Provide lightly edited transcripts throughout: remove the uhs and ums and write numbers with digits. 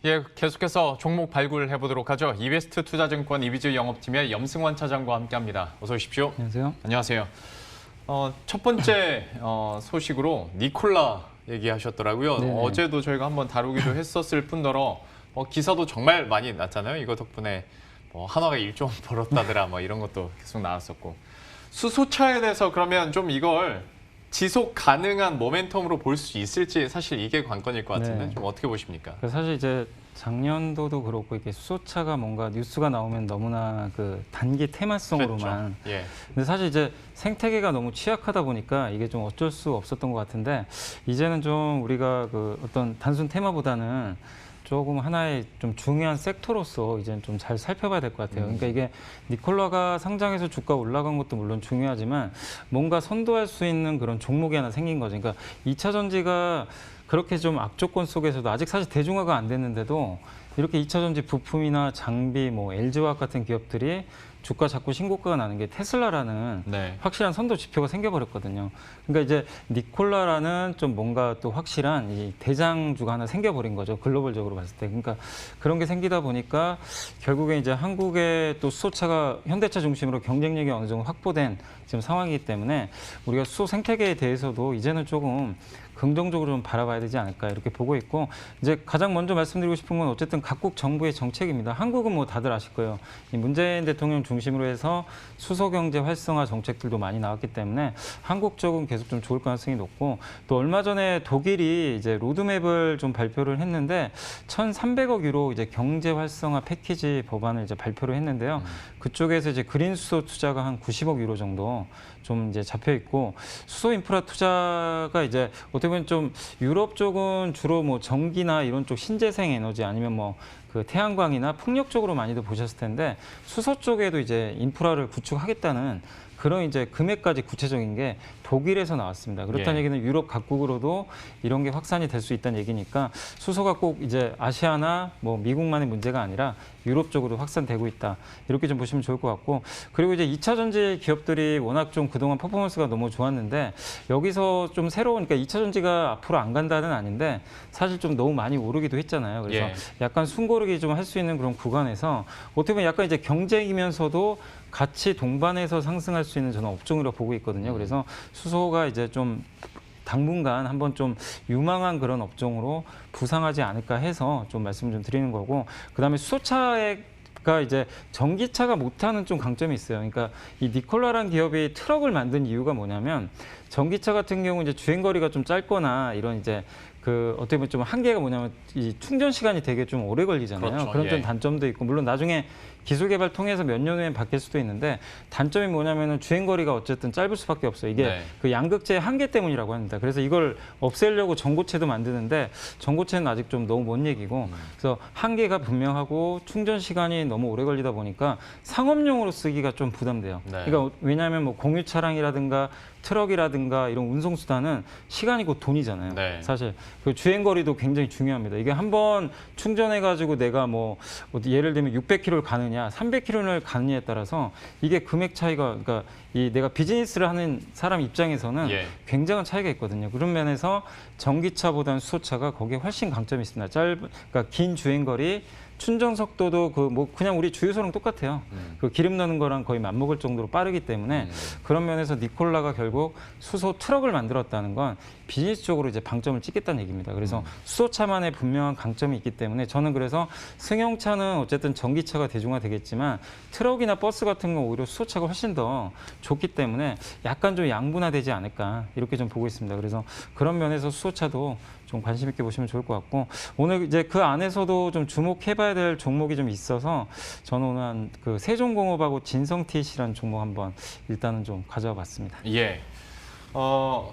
예, 계속해서 종목 발굴해 보도록 하죠. 이베스트 투자증권 이비즈 영업팀의 염승환 차장과 함께합니다. 어서 오십시오. 안녕하세요. 안녕하세요. 첫 번째 소식으로 니콜라 얘기하셨더라고요. 네네. 어제도 저희가 한번 다루기도 했었을 뿐더러 기사도 정말 많이 났잖아요. 이거 덕분에 한화가 1조 벌었다더라 이런 것도 계속 나왔었고. 수소차에 대해서 그러면 좀 이걸 지속 가능한 모멘텀으로 볼 수 있을지 사실 이게 관건일 것 같은데 네. 좀 어떻게 보십니까? 사실 이제 작년도도 그렇고 이게 수소차가 뭔가 뉴스가 나오면 너무나 그 단기 테마성으로만. 그랬죠. 예. 근데 사실 이제 생태계가 너무 취약하다 보니까 이게 좀 어쩔 수 없었던 것 같은데 이제는 좀 우리가 그 어떤 단순 테마보다는 조금 하나의 좀 중요한 섹터로서 이제는 좀 잘 살펴봐야 될 것 같아요. 그러니까 이게 니콜라가 상장해서 주가 올라간 것도 물론 중요하지만 뭔가 선도할 수 있는 그런 종목이 하나 생긴 거죠. 그러니까 2차 전지가 그렇게 좀 악조건 속에서도 아직 사실 대중화가 안 됐는데도 이렇게 2차 전지 부품이나 장비, LG화학 같은 기업들이 주가 자꾸 신고가가 나는 게 테슬라라는 네. 확실한 선도 지표가 생겨버렸거든요. 그러니까 이제 니콜라라는 좀 뭔가 또 확실한 이 대장주가 하나 생겨버린 거죠. 글로벌적으로 봤을 때. 그러니까 그런 게 생기다 보니까 결국에 이제 한국의 또 수소차가 현대차 중심으로 경쟁력이 어느 정도 확보된 지금 상황이기 때문에 우리가 수소 생태계에 대해서도 이제는 조금 긍정적으로 좀 바라봐야 되지 않을까 이렇게 보고 있고 이제 가장 먼저 말씀드리고 싶은 건 어쨌든 각국 정부의 정책입니다. 한국은 뭐 다들 아실 거예요. 이 문재인 대통령 중심으로 해서 수소 경제 활성화 정책들도 많이 나왔기 때문에 한국 쪽은 계속 좀 좋을 가능성이 높고 또 얼마 전에 독일이 이제 로드맵을 좀 발표를 했는데 1,300억 유로 이제 경제 활성화 패키지 법안을 이제 발표를 했는데요. 그쪽에서 이제 그린 수소 투자가 한 90억 유로 정도 좀 이제 잡혀 있고 수소 인프라 투자가 이제 어떻게 보면 좀 유럽 쪽은 주로 뭐 전기나 이런 쪽 신재생 에너지 아니면 뭐 그 태양광이나 풍력 쪽으로 많이들 보셨을 텐데 수소 쪽에도 이제 인프라를 구축하겠다는 그런 이제 금액까지 구체적인 게 독일에서 나왔습니다. 그렇다는 예. 얘기는 유럽 각국으로도 이런 게 확산이 될 수 있다는 얘기니까 수소가 꼭 이제 아시아나 뭐 미국만의 문제가 아니라 유럽 쪽으로 확산되고 있다. 이렇게 좀 보시면 좋을 것 같고 그리고 이제 2차 전지 기업들이 워낙 좀 그동안 퍼포먼스가 너무 좋았는데 여기서 좀 새로운 그러니까 2차 전지가 앞으로 안 간다는 아닌데 사실 좀 너무 많이 오르기도 했잖아요. 그래서 예. 약간 숨고르기 좀 할 수 있는 그런 구간에서 어떻게 보면 약간 이제 경쟁이면서도 같이 동반해서 상승할 수 있는 저는 업종으로 보고 있거든요. 그래서 수소가 이제 좀 당분간 한번 좀 유망한 그런 업종으로 부상하지 않을까 해서 좀 말씀 좀 드리는 거고 그다음에 수소차가 이제 전기차가 못하는 좀 강점이 있어요. 그러니까 이 니콜라란 기업이 트럭을 만든 이유가 뭐냐면 전기차 같은 경우 이제 주행 거리가 좀 짧거나 이런 이제 그 어떻게 보면 좀 한계가 뭐냐면 이 충전 시간이 되게 좀 오래 걸리잖아요. 그렇죠. 그런 좀 예. 단점도 있고 물론 나중에 기술 개발 통해서 몇 년 후엔 바뀔 수도 있는데 단점이 뭐냐면은 주행 거리가 어쨌든 짧을 수밖에 없어요. 이게 네. 그 양극재의 한계 때문이라고 합니다. 그래서 이걸 없애려고 전고체도 만드는데 전고체는 아직 좀 너무 먼 얘기고 그래서 한계가 분명하고 충전 시간이 너무 오래 걸리다 보니까 상업용으로 쓰기가 좀 부담돼요. 네. 그러니까 왜냐하면 뭐 공유 차량이라든가 트럭이라든가 이런 운송수단은 시간이 곧 돈이잖아요. 네. 사실 그 주행 거리도 굉장히 중요합니다. 이게 한번 충전해가지고 내가 뭐 예를 들면 600km를 가느냐, 300km를 가느냐에 따라서 이게 금액 차이가 그러니까 이 내가 비즈니스를 하는 사람 입장에서는 예. 굉장한 차이가 있거든요. 그런 면에서 전기차보다는 수소차가 거기에 훨씬 강점이 있습니다. 그러니까 긴 주행 거리. 충전 속도도 그 뭐 그냥 우리 주유소랑 똑같아요. 그 기름 넣는 거랑 거의 맞먹을 정도로 빠르기 때문에 그런 면에서 니콜라가 결국 수소 트럭을 만들었다는 건 비즈니스적으로 이제 방점을 찍겠다는 얘기입니다. 그래서 수소차만의 분명한 강점이 있기 때문에 저는 그래서 승용차는 어쨌든 전기차가 대중화되겠지만 트럭이나 버스 같은 건 오히려 수소차가 훨씬 더 좋기 때문에 약간 좀 양분화되지 않을까 이렇게 좀 보고 있습니다. 그래서 그런 면에서 수소차도 좀 관심 있게 보시면 좋을 것 같고 오늘 이제 그 안에서도 좀 주목해봐야 될 종목이 좀 있어서 저는 오늘 그 세종공업하고 진성TC라는 종목 한번 일단은 좀 가져와 봤습니다. 예.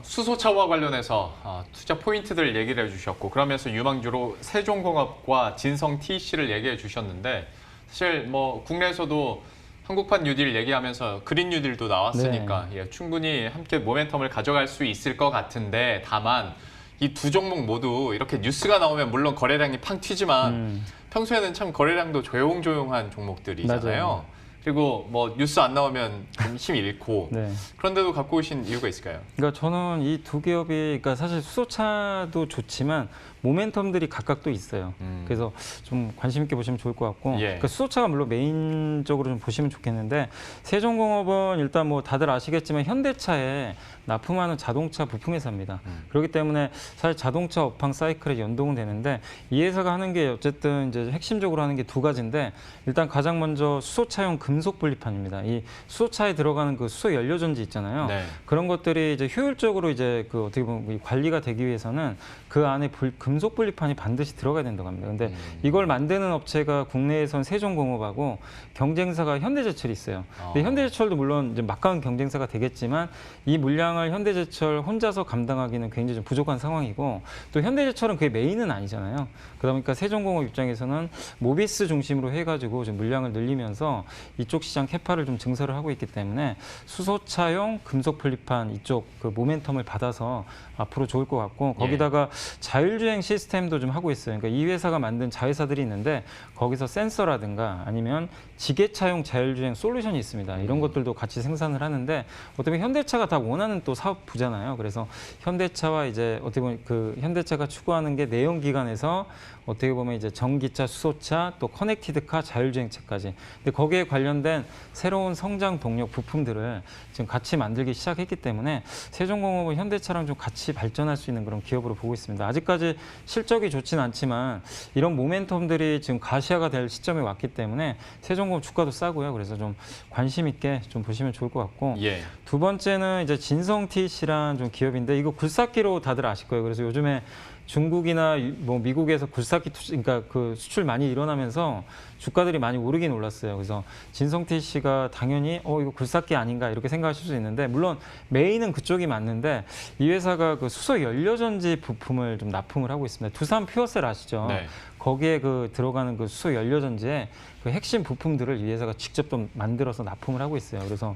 수소차와 관련해서 투자 포인트들 얘기를 해주셨고 그러면서 유망주로 세종공업과 진성TC를 얘기해 주셨는데 사실 뭐 국내에서도 한국판 뉴딜 얘기하면서 그린 뉴딜도 나왔으니까 예, 충분히 함께 모멘텀을 가져갈 수 있을 것 같은데 다만 이 두 종목 모두 이렇게 뉴스가 나오면 물론 거래량이 팡 튀지만 평소에는 참 거래량도 조용조용한 종목들이잖아요. 맞아요. 그리고 뭐 뉴스 안 나오면 좀 힘 잃고 네. 그런데도 갖고 오신 이유가 있을까요? 그러니까 저는 이 두 기업이 그러니까 사실 수소차도 좋지만 모멘텀들이 각각 또 있어요. 그래서 좀 관심 있게 보시면 좋을 것 같고, 예. 그러니까 수소차가 물론 메인적으로 좀 보시면 좋겠는데, 세종공업은 일단 뭐 다들 아시겠지만 현대차에 납품하는 자동차 부품 회사입니다. 그렇기 때문에 사실 자동차 업황 사이클에 연동은 되는데, 이 회사가 하는 게 어쨌든 이제 핵심적으로 하는 게 두 가지인데, 일단 가장 먼저 수소차용 금속 분리판입니다. 이 수소차에 들어가는 그 수소 연료 전지 있잖아요. 네. 그런 것들이 이제 효율적으로 이제 그 어떻게 보면 이 관리가 되기 위해서는 그 안에 금속 분리판이 반드시 들어가야 된다고 합니다. 근데 이걸 만드는 업체가 국내에선 세종공업하고 경쟁사가 현대제철이 있어요. 근데 현대제철도 물론 이제 막강한 경쟁사가 되겠지만 이 물량을 현대제철 혼자서 감당하기는 굉장히 좀 부족한 상황이고, 또 현대제철은 그게 메인은 아니잖아요. 그러다 보니까 세종공업 입장에서는 모비스 중심으로 해가지고 좀 물량을 늘리면서 이쪽 시장 캐파를 좀 증설을 하고 있기 때문에 수소차용 금속 분리판 이쪽 그 모멘텀을 받아서 앞으로 좋을 것 같고, 거기다가 자율주행 시스템도 좀 하고 있어요. 그러니까 이 회사가 만든 자회사들이 있는데 거기서 센서라든가 아니면 지게차용 자율주행 솔루션이 있습니다. 이런 것들도 같이 생산을 하는데, 어떻게 보면 현대차가 다 원하는 또 사업부잖아요. 그래서 현대차와 이제 어떻게 보면 그 현대차가 추구하는 게 내연기관에서 어떻게 보면 이제 전기차, 수소차, 또 커넥티드카, 자율주행차까지. 근데 거기에 관련된 새로운 성장 동력 부품들을 지금 같이 만들기 시작했기 때문에 세종공업은 현대차랑 좀 같이 발전할 수 있는 그런 기업으로 보고 있습니다. 아직까지 실적이 좋지는 않지만 이런 모멘텀들이 지금 가시화가 될 시점에 왔기 때문에 세종공업 주가도 싸고요. 그래서 좀 관심 있게 좀 보시면 좋을 것 같고, 예. 두 번째는 이제 진성 TC라는 좀 기업인데, 이거 굴삭기로 다들 아실 거예요. 그래서 요즘에 중국이나 뭐 미국에서 굴삭기 그러니까 그 수출 많이 일어나면서 주가들이 많이 오르긴 올랐어요. 그래서 진성 TC가 당연히 이거 굴삭기 아닌가 이렇게 생각하실 수 있는데, 물론 메인은 그쪽이 맞는데 이 회사가 그 수소 연료 전지 부품을 좀 납품을 하고 있습니다. 두산 퓨어셀 아시죠? 네. 거기에 그 들어가는 그 수소 연료 전지의 그 핵심 부품들을 이 회사가 직접 좀 만들어서 납품을 하고 있어요. 그래서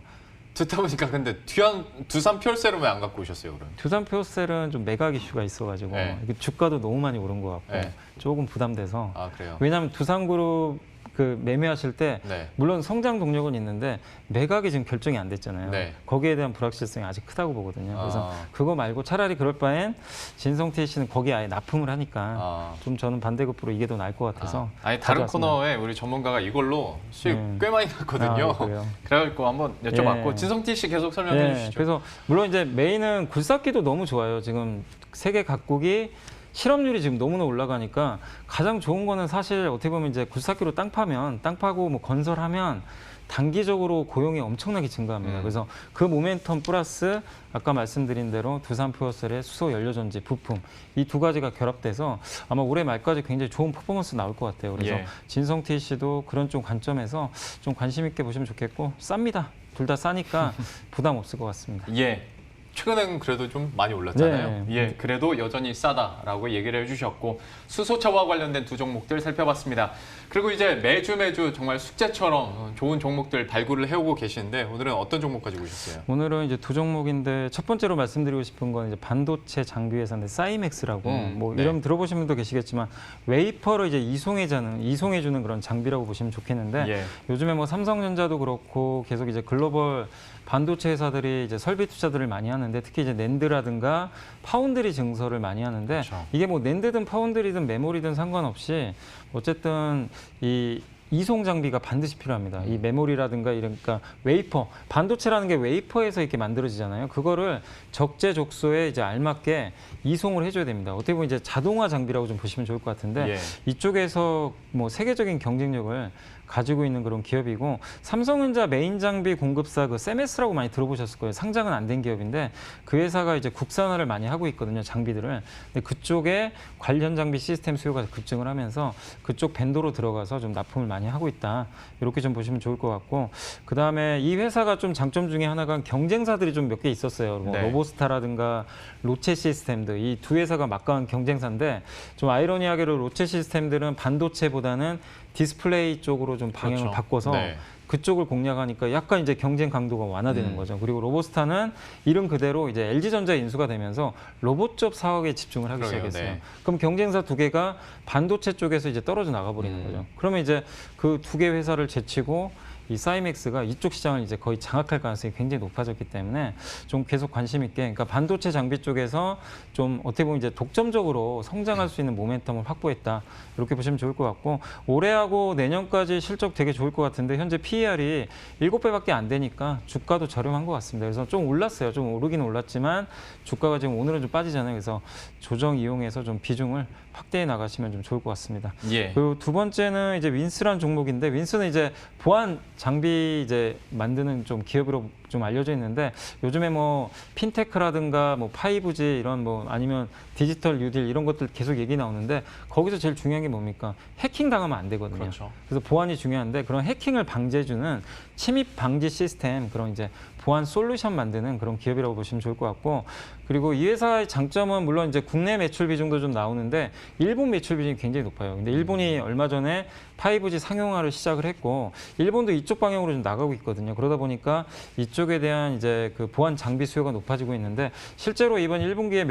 듣다 보니까 근데 두산 퓨얼셀은 왜 안 갖고 오셨어요, 그럼? 두산 퓨어셀은 좀 매각 이슈가 있어가지고 네. 이게 주가도 너무 많이 오른 것 같고 네. 조금 부담돼서. 아, 그래요? 왜냐하면 두산그룹 그 매매하실 때 네. 물론 성장 동력은 있는데 매각이 지금 결정이 안 됐잖아요. 네. 거기에 대한 불확실성이 아직 크다고 보거든요. 그래서 아. 그거 말고 차라리 그럴 바엔 진성 TC는 거기에 아예 납품을 하니까 아. 좀 저는 반대급부로 이게 더 나을 것 같아서. 아니 다른 가져왔습니다. 코너에 우리 전문가가 이걸로 수익 꽤 많이 났거든요. 그래요? 그래가지고 한번 여쭤봤고 예. 진성티 씨 계속 설명해 주시죠. 그래서 물론 이제 메인은 굴삭기도 너무 좋아요. 지금 세계 각국이 실업률이 지금 너무나 올라가니까 가장 좋은 거는 사실 어떻게 보면 이제 굴삭기로 땅 파고 뭐 건설하면 단기적으로 고용이 엄청나게 증가합니다. 그래서 그 모멘텀 플러스 아까 말씀드린 대로 두산 퓨어셀의 수소 연료 전지 부품 이 두 가지가 결합돼서 아마 올해 말까지 굉장히 좋은 퍼포먼스 나올 것 같아요. 그래서 예. 진성 TC도 그런 좀 관점에서 좀 관심 있게 보시면 좋겠고, 쌉니다. 둘 다 싸니까 부담 없을 것 같습니다. 예. 최근엔 그래도 좀 많이 올랐잖아요. 네. 예, 그래도 여전히 싸다라고 얘기를 해주셨고 수소차와 관련된 두 종목들 살펴봤습니다. 그리고 이제 매주 정말 숙제처럼 좋은 종목들 발굴을 해오고 계시는데 오늘은 어떤 종목 가지고 오셨어요? 오늘은 이제 두 종목인데 첫 번째로 말씀드리고 싶은 건 이제 반도체 장비 회사인데 사이맥스라고 뭐 네. 이름 들어보신 분도 계시겠지만 웨이퍼를 이제 이송해주는 그런 장비라고 보시면 좋겠는데, 예. 요즘에 뭐 삼성전자도 그렇고 계속 이제 글로벌 반도체 회사들이 이제 설비 투자들을 많이 하는데, 특히 이제 낸드라든가 파운드리 증설을 많이 하는데, 그렇죠. 이게 뭐 낸드든 파운드리든 메모리든 상관없이 어쨌든 이 이송 장비가 반드시 필요합니다. 이 메모리라든가 그러니까 웨이퍼, 반도체라는 게 웨이퍼에서 이렇게 만들어지잖아요. 그거를 적재적소에 이제 알맞게 이송을 해줘야 됩니다. 어떻게 보면 이제 자동화 장비라고 좀 보시면 좋을 것 같은데, 예. 이쪽에서 뭐 세계적인 경쟁력을 가지고 있는 그런 기업이고, 삼성전자 메인 장비 공급사 그 세메스라고 많이 들어보셨을 거예요. 상장은 안 된 기업인데 그 회사가 이제 국산화를 많이 하고 있거든요, 장비들을. 근데 그쪽에 관련 장비 시스템 수요가 급증을 하면서 그쪽 벤더로 들어가서 좀 납품을 많이 하고 있다. 이렇게 좀 보시면 좋을 것 같고, 그 다음에 이 회사가 좀 장점 중에 하나가 경쟁사들이 좀 몇 개 있었어요. 뭐 네. 로보스타라든가 로체 시스템들, 이 두 회사가 막강한 경쟁사인데, 좀 아이러니하게도 로체 시스템들은 반도체보다는 디스플레이 쪽으로 좀 방향을 그렇죠. 바꿔서 네. 그쪽을 공략하니까 약간 이제 경쟁 강도가 완화되는 거죠. 그리고 로보스타는 이름 그대로 이제 LG전자 인수가 되면서 로봇 사업에 집중을 하기 그러게요. 시작했어요. 네. 그럼 경쟁사 두 개가 반도체 쪽에서 이제 떨어져 나가 버리는 거죠. 그러면 이제 그 두 개 회사를 제치고 이 사이맥스가 이쪽 시장을 이제 거의 장악할 가능성이 굉장히 높아졌기 때문에 좀 계속 관심 있게, 그러니까 반도체 장비 쪽에서 좀 어떻게 보면 이제 독점적으로 성장할 수 있는 모멘텀을 확보했다, 이렇게 보시면 좋을 것 같고, 올해하고 내년까지 실적 되게 좋을 것 같은데 현재 PER이 7배밖에 안 되니까 주가도 저렴한 것 같습니다. 그래서 좀 올랐어요. 좀 오르긴 올랐지만 주가가 지금 오늘은 좀 빠지잖아요. 그래서 조정 이용해서 좀 비중을 확대해 나가시면 좀 좋을 것 같습니다. 예. 그리고 두 번째는 이제 윈스라는 종목인데, 윈스는 이제 보안 장비 이제 만드는 좀 기업으로 좀 알려져 있는데, 요즘에 뭐 핀테크라든가 뭐 5G 이런 뭐 아니면 디지털 뉴딜 이런 것들 계속 얘기 나오는데, 거기서 제일 중요한 게 뭡니까? 해킹 당하면 안 되거든요. 그렇죠. 그래서 보안이 중요한데, 그런 해킹을 방지해주는 침입 방지 시스템, 그런 이제 보안 솔루션 만드는 그런 기업이라고 보시면 좋을 것 같고, 그리고 이 회사의 장점은 물론 이제 국내 매출 비중도 좀 나오는데 일본 매출 비중이 굉장히 높아요. 근데 일본이 얼마 전에 5G 상용화를 시작을 했고, 일본도 이쪽 방향으로 좀 나가고 있거든요. 그러다 보니까 이쪽에 대한 이제 그 보안 장비 수요가 높아지고 있는데, 실제로 이번 1분기에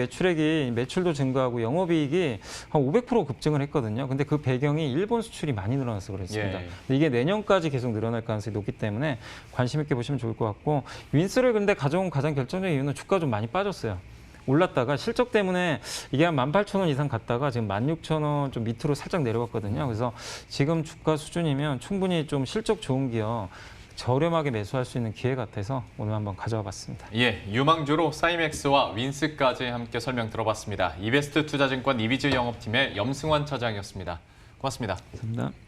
매출도 증가하고 영업이익이 한 500% 급증을 했거든요. 근데 그 배경이 일본 수출이 많이 늘어나서 그렇습니다. 예. 근데 이게 내년까지 계속 늘어날 가능성이 높기 때문에 관심 있게 보시면 좋을 것 같고, 윈스를 근데 가져온 가장 결정적인 이유는 주가가 좀 많이 빠졌어요. 올랐다가 실적 때문에 이게 한 18,000원 이상 갔다가 지금 16,000원 좀 밑으로 살짝 내려갔거든요. 그래서 지금 주가 수준이면 충분히 좀 실적 좋은 기업 저렴하게 매수할 수 있는 기회 같아서 오늘 한번 가져와 봤습니다. 예, 유망주로 사이맥스와 윈스까지 함께 설명 들어봤습니다. 이베스트 투자증권 이비즈 영업팀의 염승환 차장이었습니다. 고맙습니다. 감사합니다.